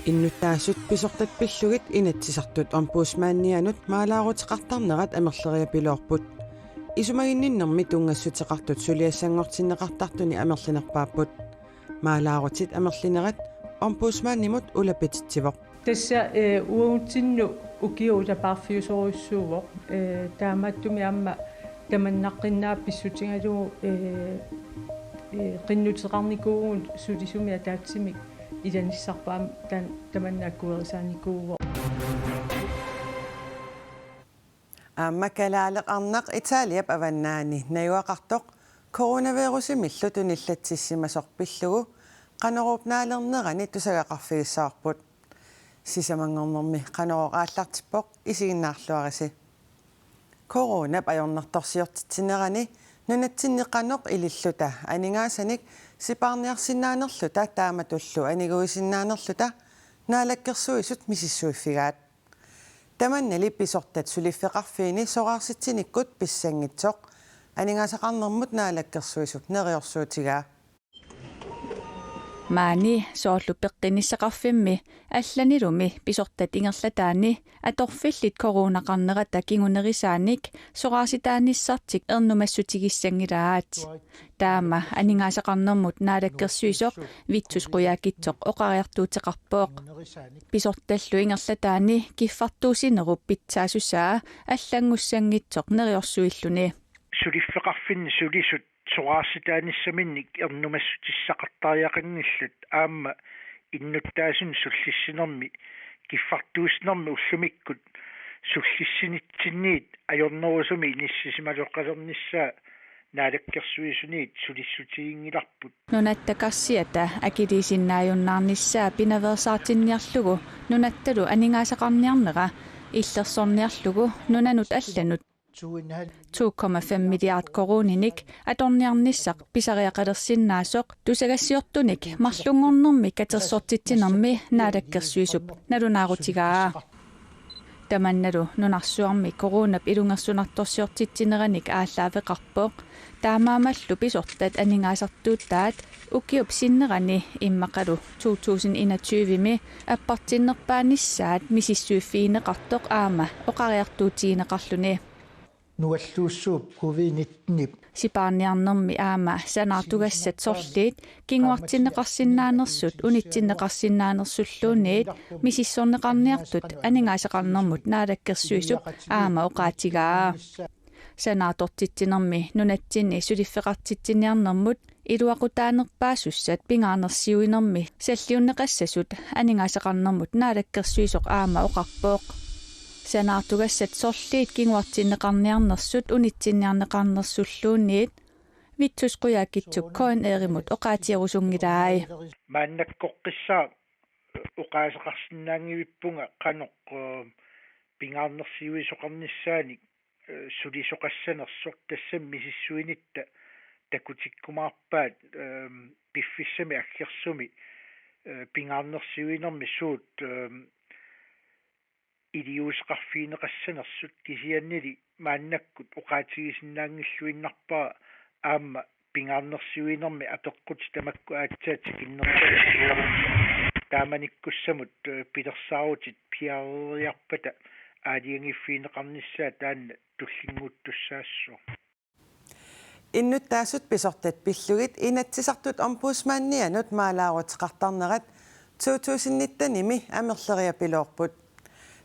Innuttaasut pisortat pillugit inatsisartut ombudsmannianut maalaaruteqartarnerat amerleriapiluorput isumaginninnermi tungassutiqartut suliassangortinneqartartuni amerlinerpaapput maalaarutit amerlinerat ombudsmannimut ulapititsivoq tassa uutsinnu ukiutaparfiusoruissuuvoq taamattumi amma tamannaqqinnaappissutingalugu qinnuteqarnikuugun sulisumi ataatsimik ilanissarpaam tamannaakkuerisaanikuuvo makalaaleqarnaq Italiap avannaani nayuaqartoq coronavirusimi tunillatssimasorpillugu qaneruupnaalernerani tusagaqarfigissаарput sisamangornermi qaneroqaallartippoq isiginnaarluarisi corona ajornertorsiortitsinerani nunatsinneqanoq ililluta aningaasanik sipaarniarsinnaanerluta taamatullu aniguisinnaanerluta naalakkersuisut misissuiffigaat tamannali pisortat suliffeqarfiini soqaarsitsinikkut pissangitsoq aningaasaqarnermut naalakkersuisut neriorsuutigaa maani soorlu peqqinissaqarfimmi алланилуми писортат ингерлатаани аторфиллит коронақарнерата кигунерисааник сорааситааниссартик эрнумассутигиссангилаат таама анингаасақарнермут наалаккерсуисоқ витсус қуяакитсоқ оқариартуутеқарпооқ писорталлу ингерлатаани киффартуусинеруп питсаасусаа аллангуссангитсоқ нериорсуиллуни сулиффеқарфинни сулисут soraasitaanissaminnik ernumassutissaqartariaqanngillut aamma innuttaasun sullissinermi kiffartuusnermi ullumikkut sullissinitsinniit ajornerusumi inissisimaluqqalernissaa naalakkersuisuniit sulissutigingilarput nunattakарсиата акилисиннааюннаарнissaа пинаверсаартинниарлугу нунатталу анингаасақарниарнера иллерсорниарлугу нунанут алланут 2,5 milliard koroninik atorniarnissaq pisariaqalersinnaasoq tusagassiortunik marlungornermi katersortitsinermi naalakkersuisup nalunaarutigaa tamannalu nunarsuarmi koronap ilungersunartorsiortitsineranik ааllaaveqarpooq taamaamallu pisortat aningaasartuuttaat ukiup sinnerani immaqalu 2021mi appartinnerpaanissaat misissuuffiineqartoq aama oqariartuutiineqarluni nualluussuup covid-19 sipaarniarnermi aama sanaartugassat sorliit kinguartinneqarsinnaanersut unitsinneqarsinnaanersulluuniit misissorneqarniartut aningaasaqarnermut naalakkersuisup aama oqaatigaa sanaatortitsinermi nunatsinni suliffeqartitsinernermut iluaqutaanerpaasussat pingaanersiuinermi salliunneqassasut aningaasaqarnermut naalakkersuisoq aama oqarpooq sanaartugassat sorliit kinguartinneqarniarnersut unitsinniarneqarnersulluuniit vitsus quyaakitsuk koin erimut oqaatiarusungilaai maannakkoqqissaa uqaasaqarsinnaangivippunga qanoq pingaarnersiuisoqarnissaanik sulisoqassanersoq tassam misissuinitta takutikkumaarpaat piffissami aggersumi pingaarnersiuinermi suut iliusqarfiineqassanersut kisiannili maannakkut uqaatigisinnaangilluinnarpaa aamma pingaarnersiuinermi apeqqut tamakku aatsaatikkinnerpaa taamanikkussamut pilersaarutit piariarpata aaliangiffiineqarnissaa taanna tullinguuttussaassua innuttaasut pisortat pillugit inatsisartut ombudsmannianut maalaaruteqartarnerat 2019mi amerleriapiluorput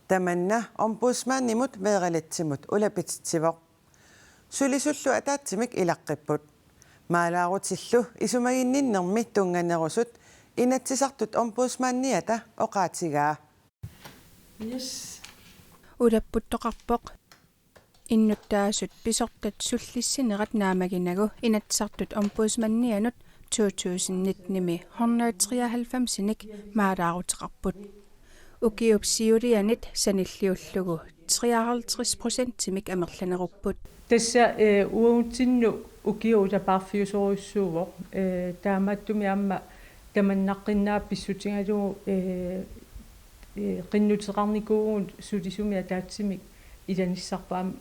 tamanna ombudsmannimut veeralatsimut ulapititsivoq sulisullu ataatsimik ilaqqipput maalaarutillu isumaginninnermi tunganerusut inatsisartut ombudsmanniata oqaatigaa yes ulapputtоqarpoq innuttaasut pisortat sullissinerat naamaginagu inatsartut ombudsmannianut 2019mi 193nik maalaaruteqarput ukiupsiulianit sanilliullugu 53% amerlanerupput tassa uutsinnu ukiutaparfiusoruissuuvoq taamattumi amma tamannaqqinnaappissutingalugu qinnuteqarnikuugun sulisumi ataatsimik ilanissarpaam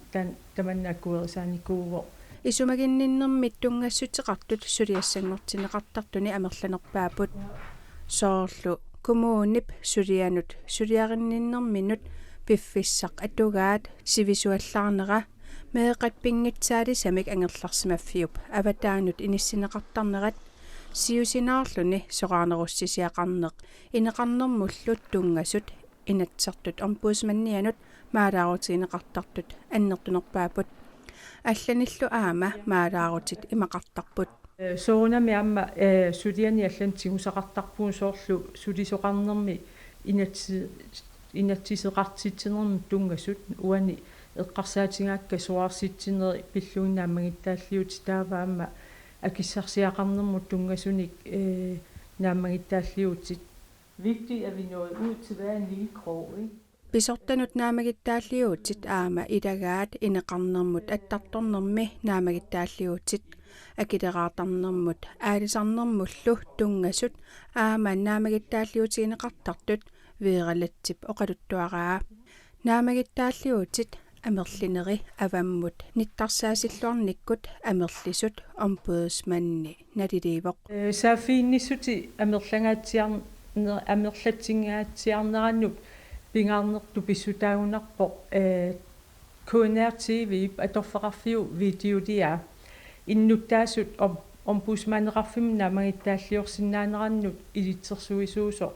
tamannaakkuerisaanikuuvo isumaginninnermit tungassutiqartut suliassangortineqartartuni amerlanerpaaput soorlu kommunip sulianut suliarinninnerminut piffissaq atugaat sivisuallarnera meeqappingitsaali samik angerlarsimaffiup avataanut inissineqartarnerat siusinaarluni soqarnerussisiaqarneq ineqarnermullut tungasut inatsartut ombudsmannianut maalaarutiineqartartut annertunerpaaput алланиллу аама маалаарутит имақартарпут соонами амма сулиани аллан тигусақартарпуун соорлу сулисоқарнерми инатсисеқартитсинерми тунгасут уани эққарсаатингаакка суарситсинери пиллуиннааммагиттааллиути тааваама акиссарсиақарнермут тунгасуник нааммагиттааллиутит vigtigt at vi nåede ud til hver en lille krog, ikke? Pisortanut naamagitaalliuutit aama idagaat ineqarnermut attartornermi naamagitaalliuutit akileraartarnermut aalisarnermullu tungasut aama naamagitaalliutiineqartartut viiralatsip oqaluttuaraa naamagitaalliuutit amerlineri avammut nittarsaasилluarnikkut amerlisut ombudsmanni natiliivoq saafiinnисути амерлатсингааtsiarnerannut pingaarnertu pissutaagunarpo KNR TV atorfaqarfiu videolia innuttaasut ombudsmanneqarfim naamagittaalliorsinnaanerannut ilitsersuisuuso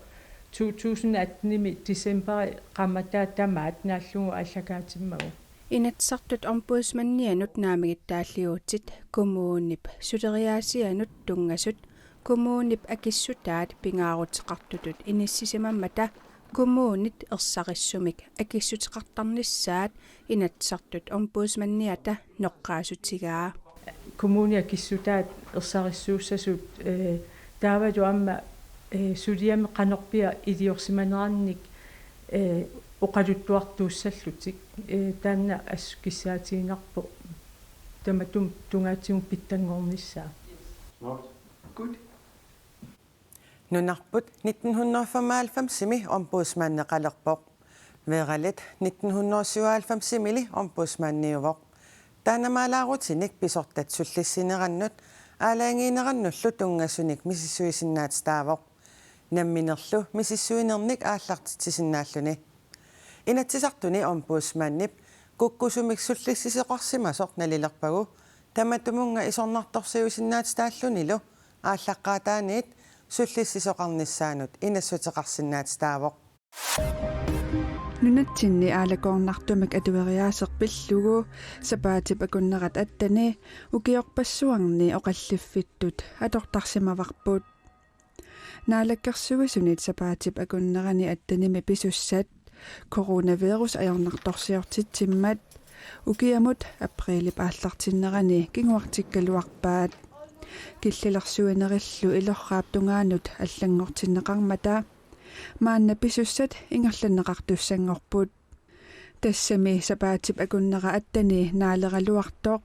2018 december qamataa tamaat naallugu allakaatimmagu inatsartut ombudsmannianut naamagittaalliuutit kommunip suleriaasianut tungasut kommunip akissutaat pingaaruteqartutut inissisimamata kommunit ersarissumik akissutiqartarnissaat inatsartut ombudsmanniata noqqaasutigaa kommuni akissutaat ersarissuussasut taavatu amma suliami qanorpia iliorsimanerannik oqaluttuartuussallutik taanna assukissaatiinarpo tamatum tungaatigun pittangornissaa good Nunarput 1995-simi ombudsmanneqalerpoq veeralit 1997-simili ombudsmanniuvoq taanamaalaarutinik pisortat sullissinerannut aalaangiinerannullu tungassunik misissuisinnaat taavoq namminerlu misissuinernik aallartitisinnnaalluni inatsisartuni ombudsmannip kukkusumik sullissiseqarsimasoq nalilerpagu tamatumunga isornartorsiusinnaat taallunilu ааllaqqaataaniit sullissisoqarnissaanut inassutiqarsinnaat taavoq nunatsinni aalakoornartumak atueriaaseq pillugu sapaatip akunnerat attani ukiorpassuarni oqalliffittut atortarsimavarput naalakkersugisunit sapaatip akunnerani attanimi pisussat coronavirus ajornartorsiortitsimmat ukiamut aprilip aallartinnerani kinguartikkaluarpaat киллилэрсуинериллу илоррааптунгаанут аллангортиннеқармата маанна писуссат ингерланнеқартуссангорпут тассами сапаатип акуннера аттани наалералуартоқ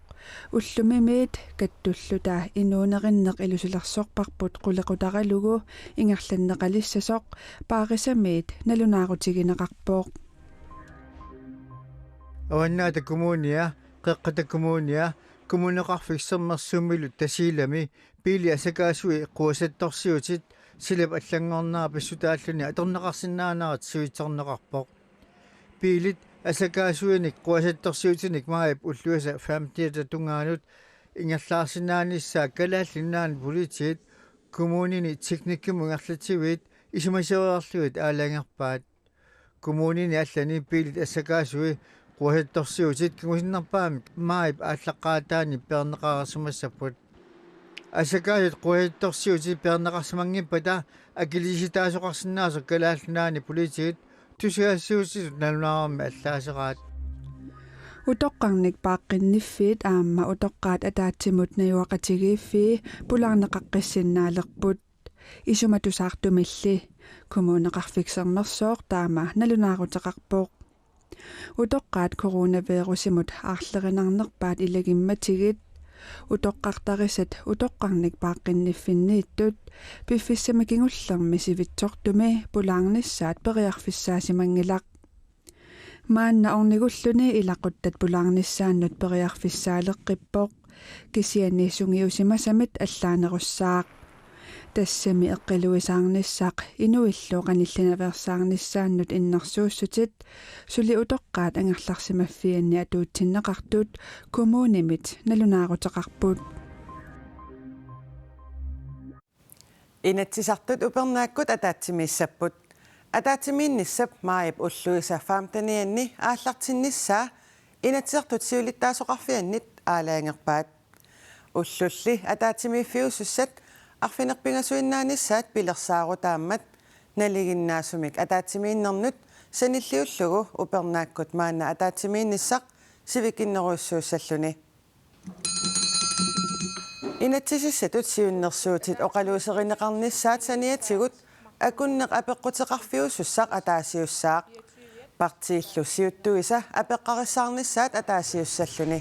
уллумимиит каттуллута инуунериннеқ илусилерсорпарпут қулеқутаралугу ингерланнеқалиссасоқ паарисамиит налунаарутигинеқарпооқ аваннаата коммуния қеққата коммуния коммунеқарфиксермерсумилут тасилами пили асакаасуи қуасатторсиутит силап аллангорнаа писсутааллуни аторнеқарсиннаанаарат суитсорнеқарпоқ пилит асакаасуиник қуасатторсиутиник маап уллуаса фамтиата тунгаанут ингерлаарсинааниссаа калааллиннаан политиит коммунини техниккиму ингерлатсивит исумасериарлуит аалаангерпаат коммунини аллани пилит асакаасуи қуасатторсиутит кигусиннарпаамик маап ааллаққаатаани пернеқарсумассаппут асакаасут қуасатторсиутит пернеқарсимангиппата акилиситаасоқарсинаасо калааллинаани политиит тусиассиутит налунаарами аллаасераат утоққарник пааққинниффиит аама утоққаат атаатсимут наюақатигииффии пулаарнеқаққиссиннаалерпут исуматусаартумилли коммунеқарфиксернерсоор таама налунаарутеқарпооқ утоққаат коронавирусимут аарлеринарнерпаат илагимматигит утоққартарисат утоққарник пааққинниффиннииттут пиффиссами кингуллерми сивитсортуми пулаарниссаат периарфиссаасимангилақ маанна орнигуллуни илақуттат пулаарниссааннут периарфиссаалеққиппоқ кисианниссунгиусимасамит аллаанеруссаақ тассами эққилуисаарниссаақ инуиллуу қанилланаверсаарниссааннут иннэрсууссутит сули утоққаат ангерларсимаффианни атуутсиннеқартут коммуунимит налунаарутеқарпут инатсисартут упернааккут атаатсимииссаппут атаатсимиинниссап маип уллуисаффаам танианни ааллартинниссаа инатсисартут сиулиттаасоқарфианнит аалаангерпаат уллулли атаатсимииффиуссат арфинерпингасуиннааниссаат пилерсаарутааммат налигиннаасумик атаатсимииннернут саниллиуллугу упернааккут маана атаатсимиинниссақ сивикиннеруйссууссаллуни инатсисиссатут сиуннерсуутит оқалуусеринеқарниссаат саниатигут акуннеқ апеққутеқарфиуссаақ атаасиуссаақ партииллу сиуттуиса апеққариссаарниссаат атаасиуссаллуни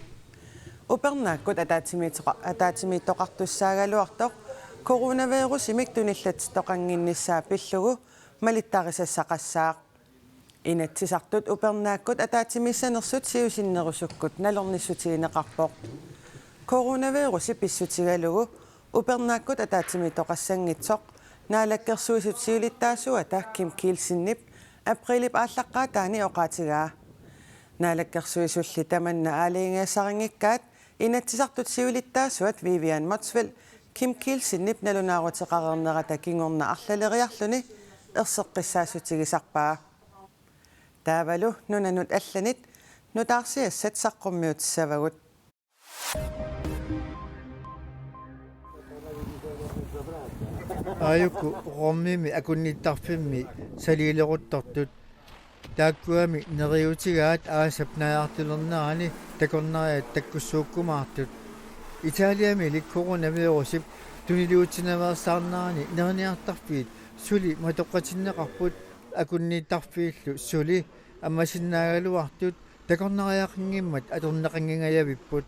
упернааккут атаатсимииттоқартуссаагалуартоқ коронавирусимик туниллатситоқангинниссаа пиллугу малиттарисассақассаақ инатсисартут упернааккут атаатсимиссанерсут сиусиннерусуккут налорниссутигинеқарпоқ коронавируси писсутигалугу упернааккут атаатсимиитоқассангитсоқ наалаккерсуисут сиулиттаасуата Ким Килсиннип априлип ааллаққаатаани оқаатигаа наалаккерсуисулли таманна аалиингаассарингиккаат инатсисартут сиулиттаасуат Вивиан Мотсвел Ким Килсиннип налунаарутеқарернерата кингорна арлалериарлуни ерсеққиссаасутигисарпаа таавалу нунанут алланит нутаарсиассат саққуммиутиссавагут аюку роммими акунниттарфимми салиилеруттортут тааккуами нериутигаат аасапнаартилернерани такорнариат таккуссууккумаартут италиами ликкоронавирусип тунилиутинаверсаарнарани нерниартарфиит сули матоққатиннеқарпут акунниттарфииллу сули аммасиннаагалуартут такорнариақингиммат аторнеқангингаяавиппут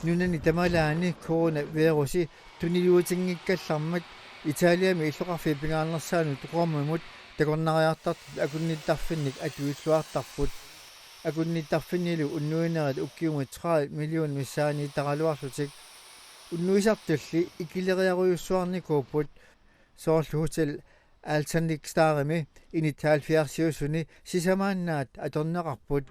нунани тамалаани коронавируси тунилиутингиккаллармат италиами иллоқарфи пингаарнерсаану туқормамут такорнариартарт акунниттарфинник атуиллуартарпут акунниттарфиннилу уннуинерат уккиума 30 миллион миссаани таралуарлутик уннуисартулли икилериаруйуссуарникууппут соорлуутел альтерникстаарими инитаалфиарсиусуни сисамааннаат аторнеқарпут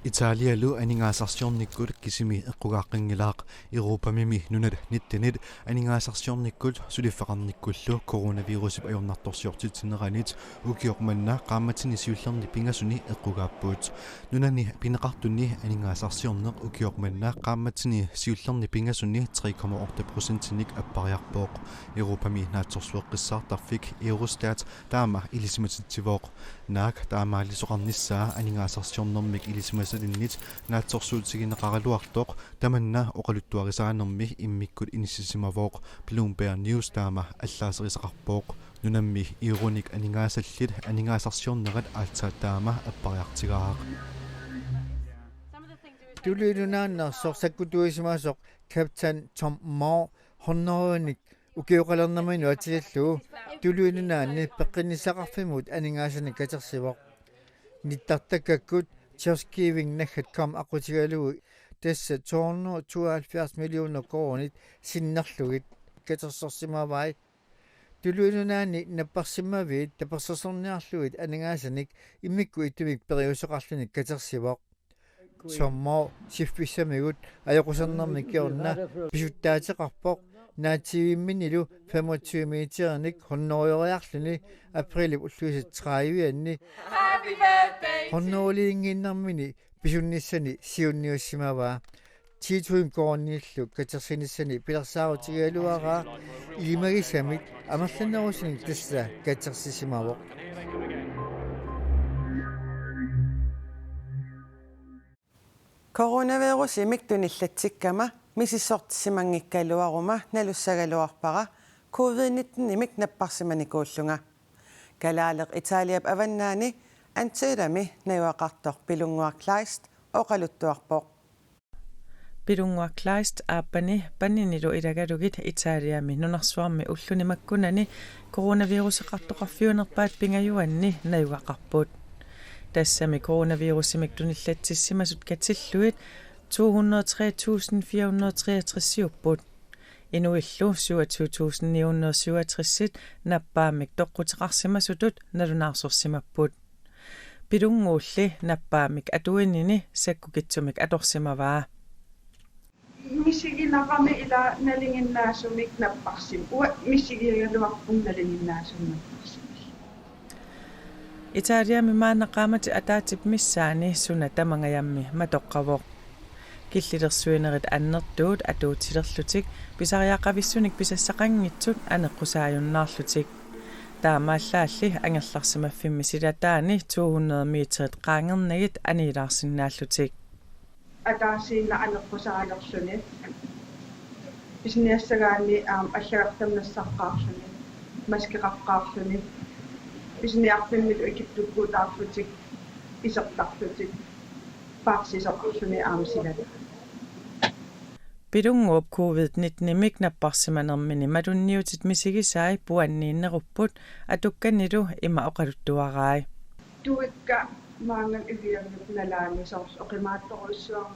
Italia aningaasarsiornikkut kisimi eqqugaaqqinngilaaq Europamimi nunat nittanit aningaasarsiornikkut suliffaqarnikkullu coronavirusip ajornartorsiortitsinneranit ukiormanna qaammatini siullerni pingasuni eqqugaappuut nunani pineqartunni aningaasarsiorneq ukiormanna qaammatini siullerni pingasuni 3,8%-nik appariarpooq Europami naatsorsueqqissaartarfik Eurostat taama ilisimatittivoq naak taamaallisoqarnissaa aningaasarsiornermik ilisimasalinnit naatsorsuutigineqaraluartoq tamanna oqaluttuarisaanermi immikkut inissisimaavoq Bloomberg News taama allaaserisaqarpooq nunammi ironik aningaasаллит aningaasarsiornerat aaltaataama appariartigaaq тулилунааннерсорсаккутуисимаасоқ Captain Tom Moore хорнооник укиоқалернамину атилаллуу тулуинунаанни пеққиннисақарфимут анигаасани катерсивоқ ниттартаккаккут Tjørskiving-nakket aqutigaluu tassa 272 millioner kroonit sinnerlugit katersorsimavai tuluinunaani napparsimmaviit tapersorsorniarluit aningasanik immikku itumik periusoqarlunik katersivoq sommo siffissamigut ajoqusernarnikkiorna pisuttaateqarpoq naativimminilu 25 meternik honnoorioriarluni aprilip ulluisat 30-anni happy birthday honnooliinginnarmini pisunnissani siunniussimavaa tiituin koorniillu katersinissani pilersaarutigaluaraa ilimagisamit amerlanerusinik tassa katersisimavoq coronavirus imiktunillattikkama misissortisimangikkaluaruma nalussagaluarpara covid-19 imik napparsimanikuullunga kalaaleq Italiap avannaani antiirami nayuaqartoq pilunguarklaist oqaluttuarpoq pilunguarklaist aappani panninilu ilagalugit Italiami nunarsuarmi ullunimakkunani coronaviruseqartoqarfiunerpaat pingajuanni nayuaqarput tassami coronavirusimik tunillatsissimasut katilluit 203.463 siupput Inuillu 27967 nappaamik toqqutiqarsimasutut nalunаарsorsimapput. Pilunguulli nappaamik atuinini sakkukitsumik atorsimavaa. Misiginaqami ila nalinginnaasumik nappaqsim. Uwa misigigaluarpun nalinginnaasum nappaqsim. Itaaliami maannaqaamati ataatip missaani suna tamangajammi matoqqavoq. Killilersuinerit annertuut atuutilerlutik pisariaqavissunik pisassaqanngitsut aneqqusaajunnaarlutik. Taamaallaалли ангалларсимаффимми силатаани 200 метрит qaangernagut aniilaarsinnaallutik. Ataasiinna aneqqusaalерсуни писниассагаани аллагартамнассаққарлуни маскеқаққарлуни писниарпиммит икиттуккуутаарлутик исертарлутик паарсисоқарлуни аамсилат Pilunguup COVID-19 napparsimanermini malunniutit misigisaai puanniinnerupput atukkannilu ima oqaluttuarai. Tuikka maangan iviarnut nalaani soors oqimaattoruissuar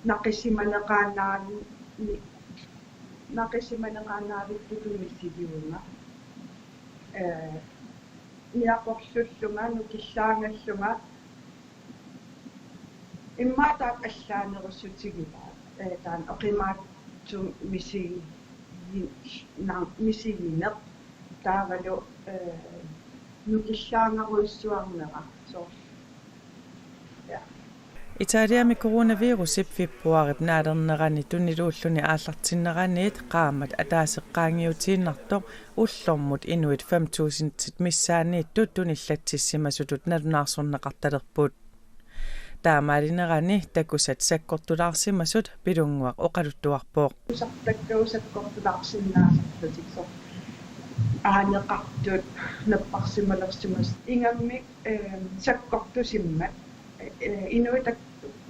naqisimaneqaanaavittutumissiliunga niaqorlullunga nukillaangallunga immaataat allaanerussutigiva taan oqimaattum misigineq taavalu nukillaangaruissuarnera so Italiami coronavirusip februarip naalernerani tunniluulluni aallartinneraniit qaamat ataaseqqaangiutiinnartoq ullormut inuit 5000 missaaniittut tunillatsissimasutut nalunaarsorneqartalerput. Taamaalinnerani takusat sakkortulaarsimasut pilunguaq oqaluttuarpooq. Sakkortulaarsinnaasarlutik so aaneqartut napparsimalersimas ingammik sakkortusimmat inuitak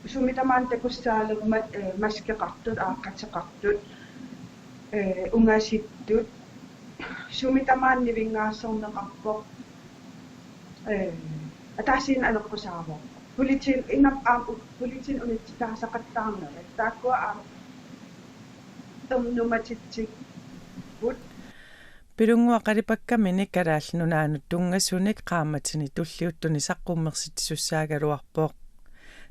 sumitamaan takussaalermat maskeqartut aaqqateqartut ungasittut sumitamaan nivingaassorneqarpoq ataasiin aneqqusaaroq politin politin unitsitaasaqattaarnerat taakkua tumnumatitsit put Pilungua qalipakkamini kalaallnunaanut tunngasunik qaammatini tulliuttuni saqqummersitissussaagaluarpooq.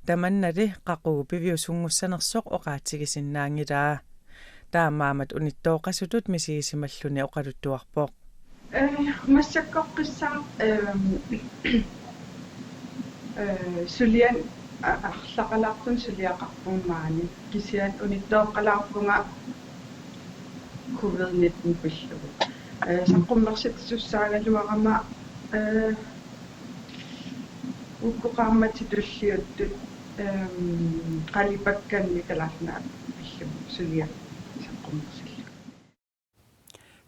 Tamannali qaquu piviusunngussanersoq oqaatigisinnaangilaa. Taamaamat unittooqasutut misigisimalluni oqaluttuarpooq. Massakkoqqissaa sulian арлақалаартун сулиақарпумаани кисиан униттооққалаарпунга COVID-19 пиллугу саққуммерситсуссаагалуарама уккоқармати туллиуттут қалипакканни калаалнаа пиллугу сулиа саққуммерсилла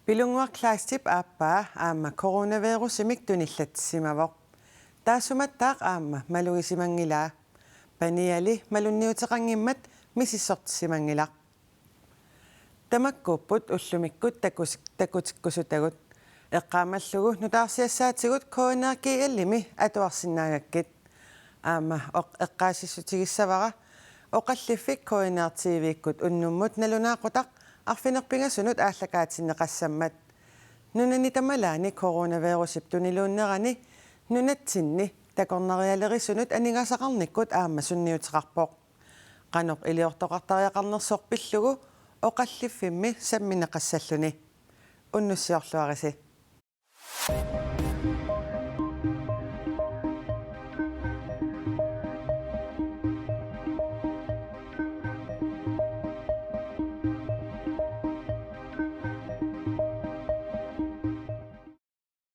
Pilunguaqlaastip aappaa aamma coronavirusимик туниллатсимавоқ таасуматтаақ аамма малугисимангилаа паниали малунниутеқангиммат мисиссортисимангилақ тамаккууппут уллумиккут такутиккусутагут эққаамаллугу нутаарсиассаатигут коонееркиаллими атуарсинаагаккит аама эққаасиссутигиссавара оқаллиффик коонеертивиккут уннуммут налунаақутақ арфинерпингасунут ааллакаатиннеқассаммат нунани тамалаани коронавирусип тунилууннерани нунатсинни такорнариалерисунут анигасақарниккут аама сунниутеқарпоқ qaноқ илиортоқартариақарнерсорпиллугу оқаллиффимми самминеқассаллуни уннуссиорлуариси